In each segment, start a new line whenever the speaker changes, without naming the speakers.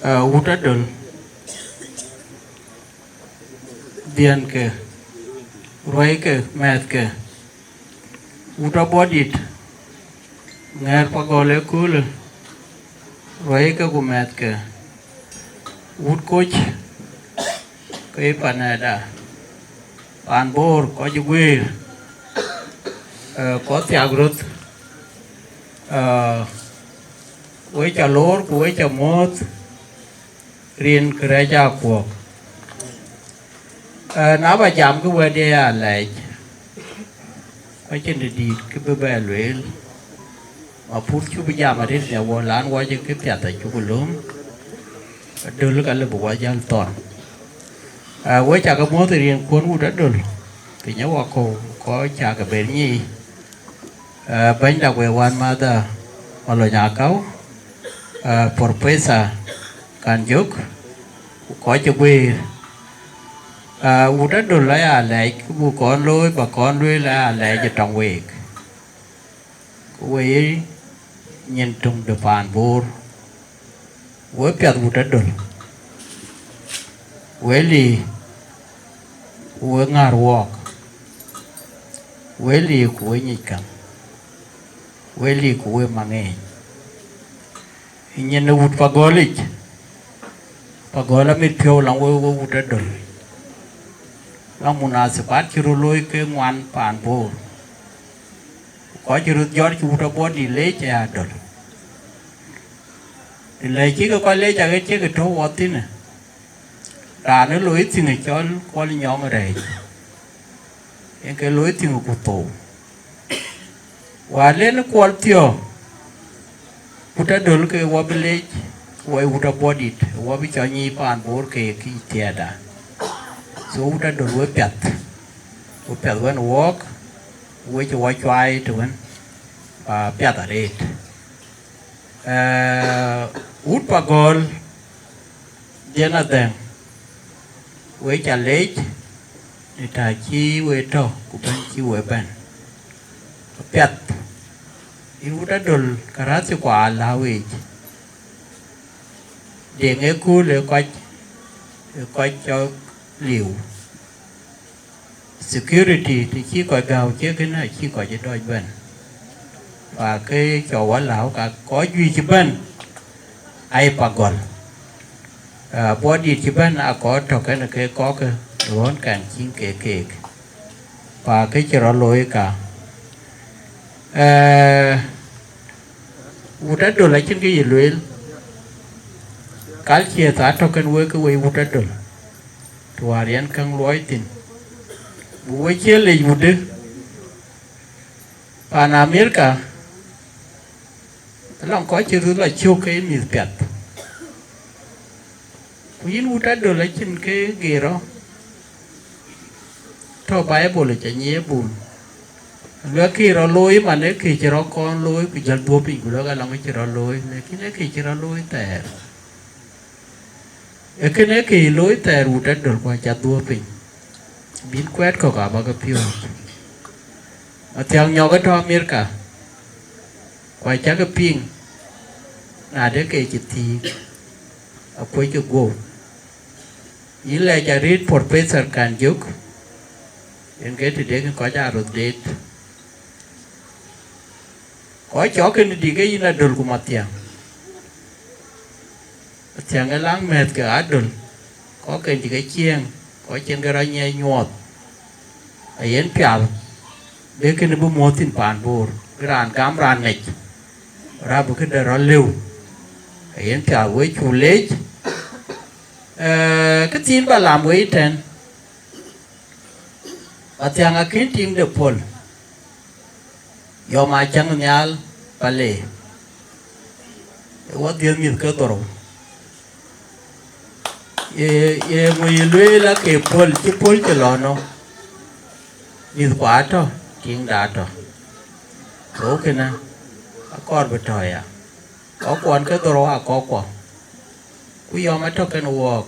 ಊಟದ್ದು biên ke roi ke met ke uta bodit ngar pagole kul roi ke ku met ke ut coach ke panada pan bor có juguir có tiagrut với chả lor với chả mốt riêng cái ra cuộc nó bà chạm cái quê đi lại ở trên địa đi cái bê bê lưỡi mà phút chú bây giờ mà đến nhà vua lán qua trên cái tiệt tại chú lớn đưa lúc anh là bộ qua gian toàn với chả cái mối thì riêng cuốn cũng rất được thì nhớ qua cô có chả cái bên nhi bánh đặc về quan mà ta mà là nhà cáo professor can giúp có cho quê u đất đồ lấy lại bu con lôi bà con lôi là lại cho trồng việc quê nhìn trùng được bàn bùn với bẹt u đất đồ với lì với ngà ruột với lì của nhị cầm với lì của mà nghe nhìn u pagola mit phiêu lòng u đất đồ long muna sepat chiru lôi ke ngoan pan bo có chiru giót chu ra bo đi lấy cha đồn đi lấy chỉ có lấy cha cái chứ cái thấu vót tin nè ra nó lối thì người cho có lấy nhỏ mà đầy cái lối thì người cụ tổ và lên nó qual tiêu uta đồn cái vót lấy vót uta bo đi vót bị cho nhị pan bo cái tiệt à số đã được với bẹt với walk với cho quay tụi và bẹt ở đây út và gol điên là đèn với chả lấy để trả chi với trâu của bên chi với bên bẹt út đã được cả ra cho quả là với để nghe cô để coi cho liều security thì chỉ gọi gào chứ cái này chỉ gọi cho đôi bên và cái trò quả lão cả có duy chỉ bên ai bà gọi body chỉ bên có trò cái này cái có cái rốn càng chín kề và cái trò lôi cả vụ đất đồ lại trên cái gì luyện cái chia sẻ cho cái với cái vụ đất đồ tuarian kang loy tin buai chele yude pan Amerika long có chữ là chiêu cái mi pet puin uta do la chin cái gero to Bible cha nhé bùn lỡ khi nó lôi mà nếu khi chỉ nó con lôi bị giật búa bị của nó cái lòng cái chỉ nó lôi cái này khi chỉ nó lôi tệ cái này khi lối tè rụt đất được qua chặt đua bình biến quét có cả bao cái phiêu theo nhau cái trò miết cả qua chặt cái pin là để cái chỉ thì ở cuối chỗ gỗ ý là chặt rít professor can giúp những cái thì để có chặt rồi đấy có chó cái gì cái gì là đồ của mặt tiền chẳng cái láng mệt cái át đồn có cái gì cái chiên có trên cái roi nhai nhọt ấy yên piao để cái nó bung mốt tin pan bor cái ran cam ran này ra bữa cái đó lưu ấy yên piao với chủ lết cái tin bà làm với trên và chẳng cái kiến tin được pol do mà chẳng nhal pale what deal mit cái toro ye mui lue la ke pol ke lo no ni kwa to king da to ro ke na akor be to ya có quan cái toro có kwa ku yo ma to ken walk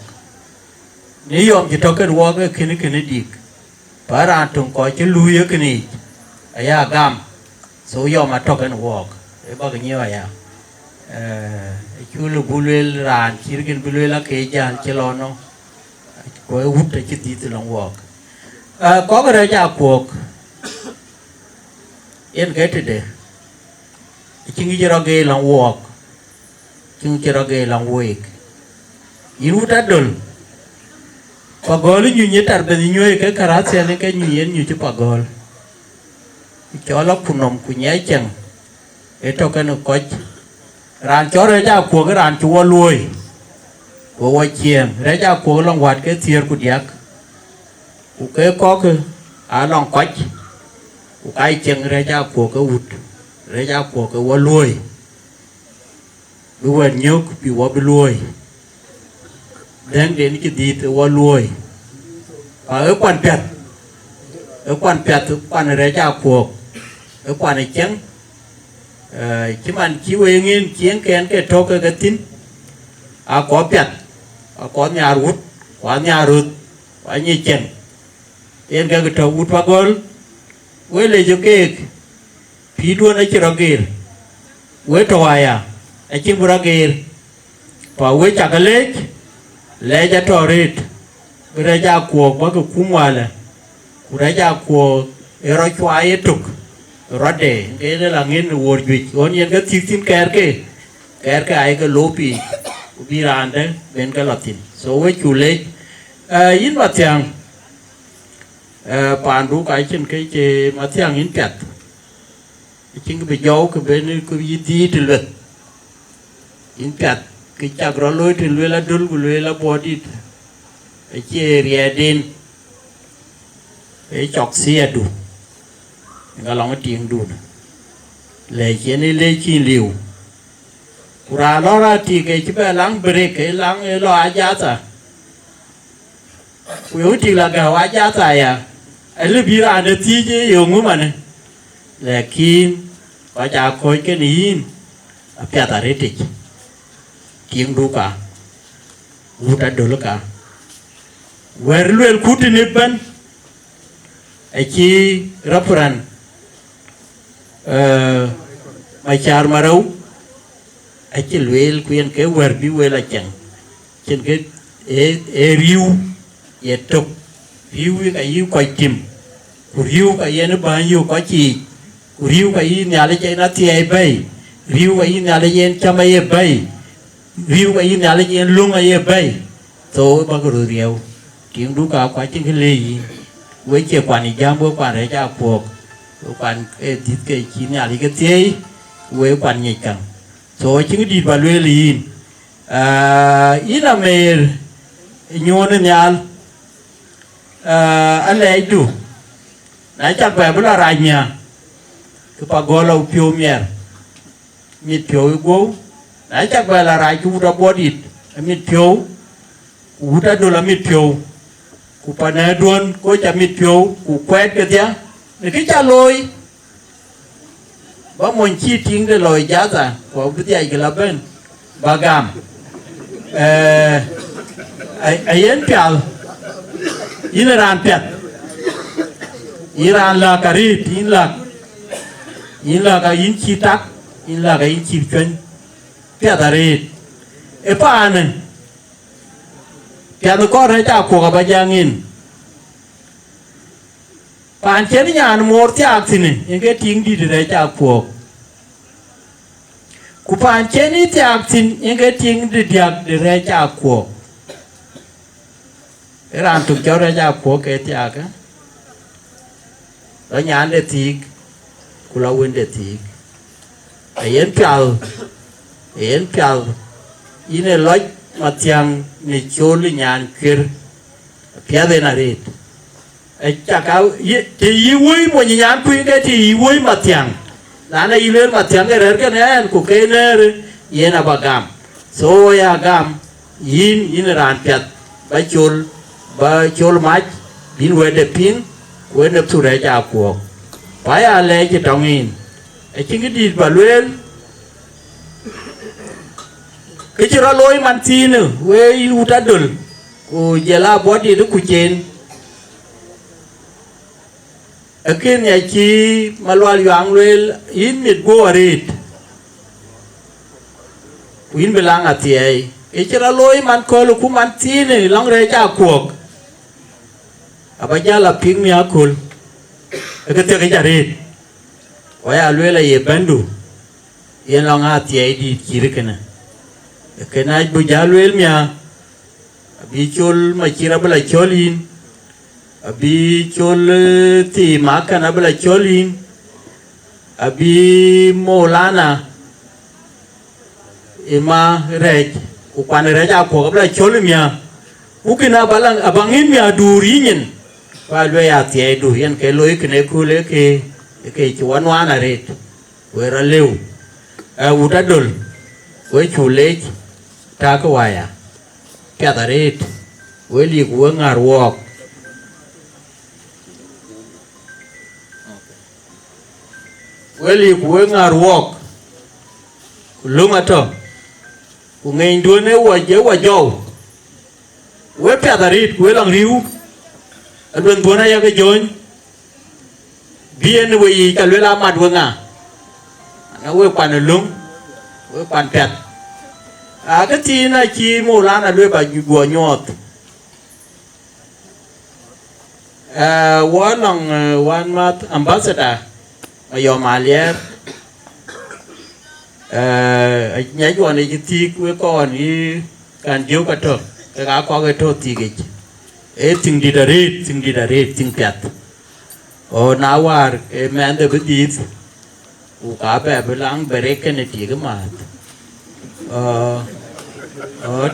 ni yom ji to ken walk ke ni dik para tung ko che lu ye ke ni aya gam so yo ma to ken walk e ba ke ni ya chú lu bulel ran chirkin bulela ke jan chelono ko hút để chít đi từ lòng walk có cái ra cuộc yên cái thế chính cái ra cái lòng walk chính cái ra cái lòng wake iru ta dul pagol nyu ni tar be nyu cái karat se cái nyu yen nyu chu pagol cho lo punom ku nhai chang eto cái nó có ran cho ra cuộc cái ran chúa lui của quay chiềng ra cuộc lòng quạt cái thier của điạc của cái có cái lòng quách của cái chừng ra cuộc cái ụt ra cuộc cái quay lui bây giờ nhớ bị quay bị lui đến cái gì thì quay lui ở quan pẹt ra cuộc ở quan này chăng chứ mà chỉ về nghiên chiến cái trâu cái tin có pẹt có nhà rút có nhà rút có như chân yên cái trâu rút vào gol với lấy cho cái phí đuôn ấy chỉ ra kia với trâu ai ấy chỉ ra kia và với chặt cái lấy ra trâu rít với ra cuộc với cái khung ngoài là với ra cuộc rồi cho ai trục rồi để cái đó là nghiên word which còn những cái tin cái ai cái lopi bị ran đấy bên cái latin so với chủ lệ in mà tiếng bản đủ cái trên cái chế mà tiếng in pet chính cái bây giờ cái bên cái gì đi từ lượt in pet cái chắc rồi lối từ lối là đul lối là body cái chế riadin cái chọc xe đủ cái lòng cái tiếng đủ lấy cái này lấy chi liều ra đó ra thì cái chỉ phải lắng break cái lắng lo aja ta quý thì là cái aja ta à ấy là bị ra được thì chứ dùng mà này là khi có cha coi cái này apa ta reti tiếng đủ cả udah dulu cả werluel kuti niban ấy rapuran machar marau ấy luel quyền cái werbi wela chẳng trên cái riu ye tok riu cái coi chim riu cái nó bao nhiêu có chi riu cái nhà lấy chạy nó thiê bay riu cái nhà lấy chạy chăm ay bay riu cái nhà lấy chạy lung ay bay tôi bao giờ riu tiếng đủ cả quá trên cái ly với chiếc quản lý giam với quản lý ra cuộc quản cái chi nhà lấy cái thiê với quản nhạy chẳng so chính đi vào lưới liền ít là mề nhon nhal anh lấy đủ nãy chắc về bữa là rai nhà cái pagola upiom yer mít phiếu gấu nãy chắc về là rai chú đã bó đít mít phiếu cú đã đồ là mít phiếu cú pa nè đuôn có chả mít phiếu cú quét cái thế để cái cha lôi bác muốn chi tiếng để lôi giá ra có cái gì cái là bên bagam ấy pial Iran pet Iran là cái gì in là cái in chi tắc in là cái in chi chuyên pet là gì ấy pa này pet nó có ra chả của cái bajang in pan chen nhà nó mua tiak xin này những cái tiếng đi để chả của cụ pan chen đi tiak xin những cái tiếng đi tiak để chả của cái làm tục cho ra của cái tiak á ở nhà để thiệt cụ lao quên để thiệt yến piao in a lodge mà tiếng này chôn nhà kia phía bên này chắc cao thì vui một nhà quý cái thì vui mà tiếng là này lên mà tiếng cái này của cái này yên là bagam so ya gam in ran pet ba chôn mach in về để pin về để thu để trả cuộc phải à lấy cái đồng in chính cái đi vào lên cái chuyện đó lôi man chi nữa về yêu ta đul cô giờ là bỏ đi đó cô chen ở cái nhà chi mà loa loạn lên in miệt go arit วินเบลังอาเทียจะละลอยมันคอยลูกคุ้มันทีนี่ลองเรจ้าขวกapa jala ping mi akul ekete ke jari waya alwela ye bandu yen long ati di kirikena kena bu jalwel mi abi chol ma kira bala cholin abi chol ti makana bala cholin abi molana ema rej upan reja ko bala cholin mi ukina balang abangin mi adurinyenว่าด้วยอาเทียดูยันแกลุยขึ้นในคูเล็กเกจวนวานอะไรเวลาเร็วอุตดุลเวชูเล็กตากวายแกตารีเวลีกวงารวอกเวลีกวงารวอกลุงอ่ะท่อกูเงินดูเนี่ยว่าเจ้าว่าเจ้าเวแกตารีเวลังริวอันเป็นตัวนั้นยังก็โยนเบียนวิ่งกันเวลามาดูงาอันเวปันลุงเวปันเป็ดก็ทีน่ะชีโมลาน่ะด้วยแบบบัวยอดวันหลังวันมาอัมบาสดามายอมาเลียเนี่ยวันนี้ที่กูก่อนนี้การเดียวกันเถอะแต่ก็ขอกันเถอะที่กี่ting di darit ting pet o nawar mende bedit u ka be belang bereken ti gemat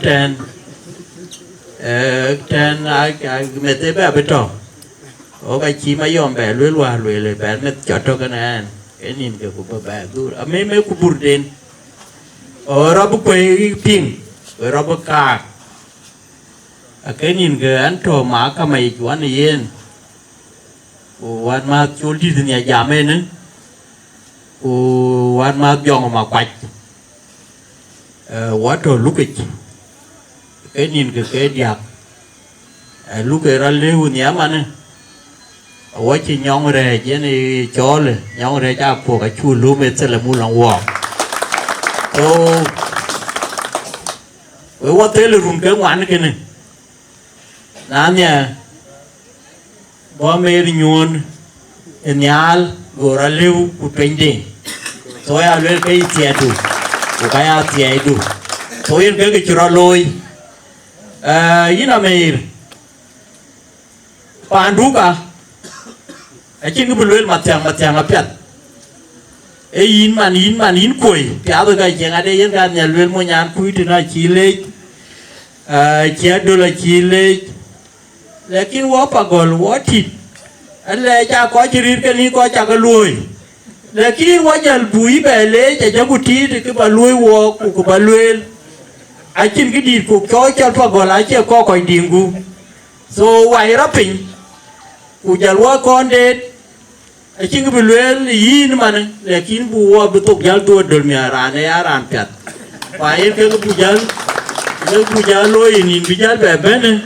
ten mete be beto o ka chi ma yom be lwa le be net chato kanan enin ke ku be dur me ku burden o rob ko ping rob ka cái nhìn cái anh trò má cả mày chú anh yên của anh mà chú đi từ nhà giảm lên nữa của anh mà dọn mà quạch quá trò lúc cái nhìn cái đẹp lúc cái ra lưu nhá mà nè quá chỉ nhong rè chứ này chóเลยnhong rè cha của cái chú lưu mệt sẽ là mua lòng quọ với quá thế là rùng cái ngoan cái này nanya bo mer nyun enyal gora lew ku pende so ya le kai tiedu ku kaya tiedu so yin ke chura loy yina mer panduka achin ku lel matyang apet yin man koi pya do ga jenga de yin ga nya lel mo nyan ku tina chi le do la chi le लेकिन वो पागल वो ठीक अल्लाह जा कोई चीज़ के लिए कोई चाकल हुई लेकिन वो जल बुई पहले जब कुटी के बालुई वो को बालुई आचिन के डीर को कोई चल पागल आचिन को कोई डिंगू so वाई रपिंग उजल वो कौन डेट आचिन के बालुई यीन माने लेकिन वो बेतुक जल तो डरमिया राने यारान प्यात वाई के बुजल लोई नीन बुजल बेबने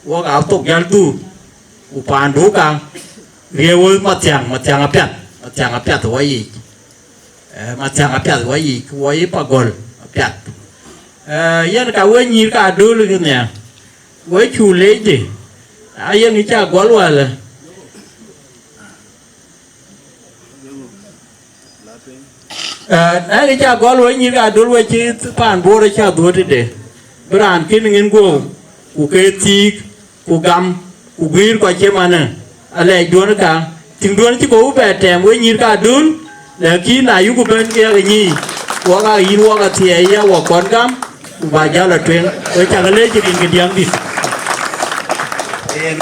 ว่าเอาตกยันตู้อุปานดูกันเรียวมาเตียงอเปียตัวอีกมาเตียงอเปียตัวอีกไว้ปะกอลอเปียยันกับไว้ยีกับดูเลยเนี่ยไว้ชูเล็กดิยันนี่จะกอลว่าเลยนั่นนี่จะกอลไว้ยีกับดูไว้ที่ผ่านบัวเลยจะดูดิเดบรานกินเงินกูเกติกูกำกูกีรกว่าเช่มันน่ะอะไรดวนกันถึงดวนที่กูแบบแต่เว้ยยีร์กันดูแล้วกินอายุกูเป็นแค่นี้ว่ากันยินว่ากันเทียว่าก่อนกำกูบาดเจ็บละเพียงไว้จากกันเลยจะกินกันยังดิ